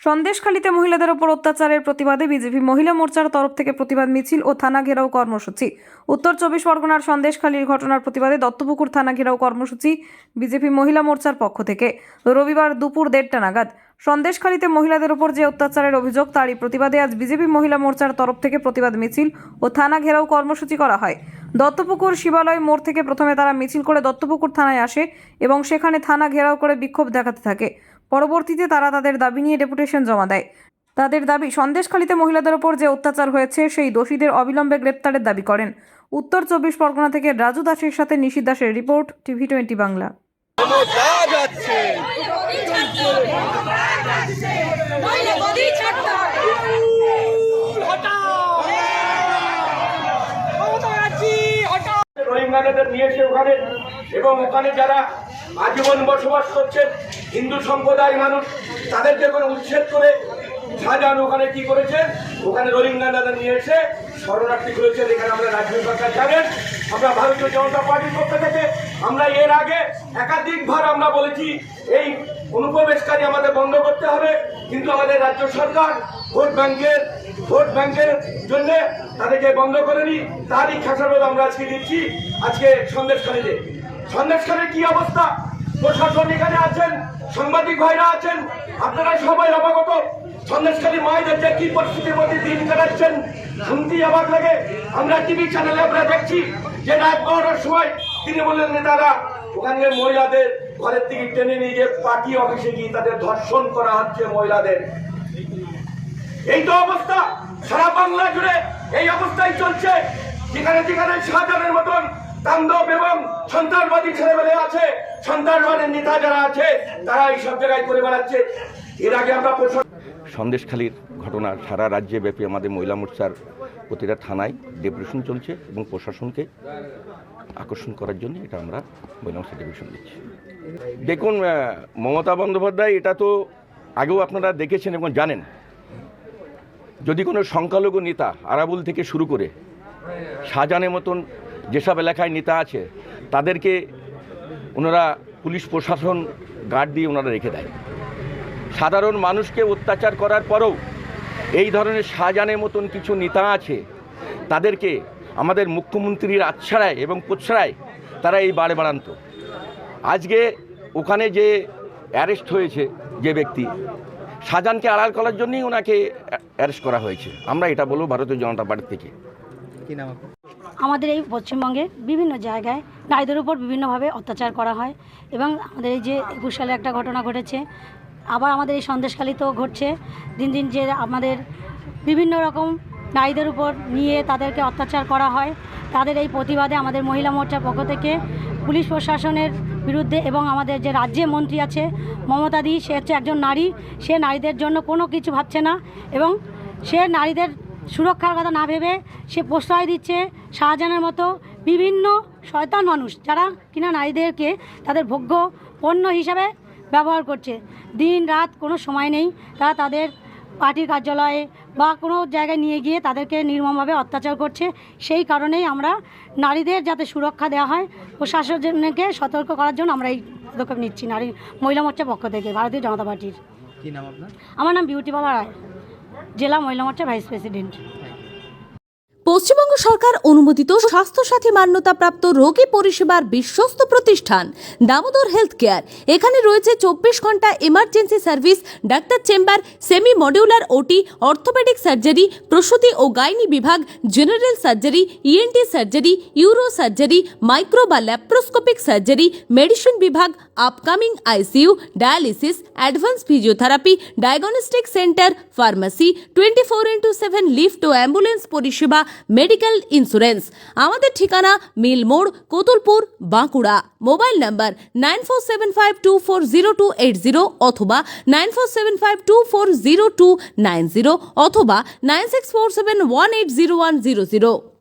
সন্দেশখালীতে মহিলাদের ওপর অত্যাচারের প্রতিবাদে বিজেপি মহিলা মোর্চার তরফ থেকে প্রতিবাদ মিছিল ও থানা ঘেরাও কর্মসূচি। উত্তর 24 পরগনার সন্দেশখালীর ঘটনার প্রতিবাদে দত্তপুকুর থানা ঘেরাও কর্মসূচি বিজেপি মহিলা মোর্চার পক্ষ থেকে রবিবার দুপুর 1:30টা নাগাদ। সন্দেশখালীতে মহিলাদের ওপর যে অত্যাচারের অভিযোগ তারই প্রতিবাদে আজ বিজেপি মহিলা মোর্চার তরফ থেকে প্রতিবাদ মিছিল ও থানা ঘেরাও কর্মসূচি করা হয়। দত্তপুকুর শিবালয় মোড় থেকে প্রথমে তারা মিছিল করে দত্তপুকুর থানায় আসে এবং সেখানে থানা ঘেরাও করে বিক্ষোভ দেখাতে থাকে। পরবর্তীতে তারা তাদের দাবি নিয়ে ডেপুটেশন জমা দেয়। তাদের দাবি, সন্দেশখালীতে মহিলাদের ওপর যে অত্যাচার হয়েছে সেই দোষীদের অবিলম্বে গ্রেপ্তারের দাবি করেন। উত্তর 24 পরগনা থেকে রাজু দাসের সাথে নিশিত দাসের রিপোর্ট, TV20 বাংলা। রোহিঙ্গাদের নিয়ে এসে ওখানে এবং ওখানে যারা আজীবন বসবাস করছেন হিন্দু সম্প্রদায়ের মানুষ, তাদেরকে কোনো উচ্ছেদ করে শাহজাহান ওখানে কি করেছেন, ওখানে রোহিঙ্গাদের নিয়ে এসে শরণার্থী করেছেন। এখানে আমরা রাজ্য সরকার জানেন, আমরা ভারতীয় জনতা পার্টির পক্ষ থেকে আমরা এর আগে একাধিকবার আমরা বলেছি এই অনুপ্রবেশকারী আমাদের বন্ধ করতে হবে, কিন্তু আমাদের রাজ্য সরকার ভোট ব্যাংকের জন্য তাদেরকে বন্ধ করেনি। তারই খেসারত আমরা আজকে দিচ্ছি। আজকে সন্দেশখালীর কি অবস্থা, প্রশাসন এখানে আছেন, সাংবাদিক ভাইরা আছেন, আপনারা সবাই অবগত। সন্দেশখালী মায়েদের যে কি পরিস্থিতির মধ্যে দিন কাটাচ্ছেন শুনতেই অবাক লাগে। আমরা টিভি চ্যানেলে আমরা দেখছি যে রাত 12টার সময় তৃণমূলের নেতারা ওখানে মহিলাদের ঘরের থেকে টেনে নিয়ে যে পার্টি অফিসে গিয়ে তাদের ধর্ষণ করা হচ্ছে মহিলাদের। এই তো অবস্থা সারা বাংলা জুড়ে, এই অবস্থাই চলছে। যেখানে শাহজাহানের মতন তাণ্ডব এবং সন্ত্রাসবাদী ছেলেমেলে আছে, সন্ত্রাসবাদের নেতা যারা আছে তারা এই সব জায়গায় করে বেড়াচ্ছে। এর আগে আমরা সন্দেশখালীর ঘটনা সারা রাজ্যে ব্যাপী আমাদের মহিলা মোর্চার প্রতিটা থানায় ডেপুটেশন চলছে এবং প্রশাসনকে আকর্ষণ করার জন্য এটা আমরা মহিলা মোর্চা ডেপুটেশন দিচ্ছি। দেখুন, মমতা বন্দ্যোপাধ্যায় এটা তো আগেও আপনারা দেখেছেন এবং জানেন, যদি কোনো সংখ্যালঘু নেতা আরাবুল থেকে শুরু করে শাহজাহানের মতন যেসব এলাকায় নেতা আছে তাদেরকে ওনারা পুলিশ প্রশাসন গার্ড দিয়ে ওনারা রেখে দেয়। সাধারণ মানুষকে অত্যাচার করার পরেও এই ধরনের শাহজাহানের মতন কিছু নেতা আছে, তাদেরকে আমাদের মুখ্যমন্ত্রীর আচ্ছাড়ায় এবং প্রচ্ছাড়ায় তারা এই বাড়ে বাড়ান্ত। আজকে ওখানে যে অ্যারেস্ট হয়েছে যে ব্যক্তি, শাহজাহানকে আড়াল করার জন্যই ওনাকে অ্যারেস্ট করা হয়েছে। আমরা এটা বলবো ভারতীয় জনতা পার্টি থেকে। আমাদের এই পশ্চিমবঙ্গে বিভিন্ন জায়গায় নারীদের উপর বিভিন্নভাবে অত্যাচার করা হয় এবং আমাদের এই যে 21 সালে একটা ঘটনা ঘটেছে, আবার আমাদের এই সন্দেশখালীতেও ঘটছে। দিন দিন যে আমাদের বিভিন্ন রকম নারীদের উপর নিয়ে তাদেরকে অত্যাচার করা হয়, তাদের এই প্রতিবাদে আমাদের মহিলা মোর্চার পক্ষ থেকে পুলিশ প্রশাসনের বিরুদ্ধে এবং আমাদের যে রাজ্যে মন্ত্রী আছে মমতাদি, সে হচ্ছে একজন নারী, সে নারীদের জন্য কোনো কিছু ভাবছে না এবং সে নারীদের সুরক্ষার কথা না ভেবে সে প্রশ্রয় দিচ্ছে শাহজাহানের মতো বিভিন্ন শয়তান মানুষ, যারা কিনা নারীদেরকে তাদের ভোগ্য পণ্য হিসাবে ব্যবহার করছে। দিন রাত কোনো সময় নেই, তারা তাদের পার্টির কার্যালয়ে বা কোনো জায়গায় নিয়ে গিয়ে তাদেরকে নির্মমভাবে অত্যাচার করছে। সেই কারণেই আমরা নারীদের যাতে সুরক্ষা দেওয়া হয়, প্রশাসনকে সতর্ক করার জন্য আমরা এই পদক্ষেপ নিচ্ছি নারী মহিলা মোর্চার পক্ষ থেকে, ভারতীয় জনতা পার্টির। কি নাম আপনার? আমার নাম বিউটি বালা রায়, জেলা মহিলা মোর্চার ভাইস প্রেসিডেন্ট। পশ্চিমবঙ্গ সরকার অনুমোদিত স্বাস্থ্যসাথী মান্যতাপ্রাপ্ত রোগী পরিষেবার বিশ্বস্ত প্রতিষ্ঠান দামোদর হেলথ কেয়ার। এখানে রয়েছে 24 ঘন্টা emergency service, doctor chamber, semi modular OT, orthopaedic surgery, প্রসূতি ও গাইনি বিভাগ, general surgery, ENT surgery, uro surgery, micro বা ল্যাপ্রোস্কোপিক সার্জারি, মেডিসিন বিভাগ, upcoming ICU, dialysis, advance physiotherapy, diagnostic centre, pharmacy, 24x7 lift ও ambulance পরিষেবা, medical insurance. আমাদের ঠিকানা মিল মোড়, কোতুলপুর, বাঁকুড়া। মোবাইল নাম্বার 9475240280 অথবা 9475240290 অথবা 9647180100।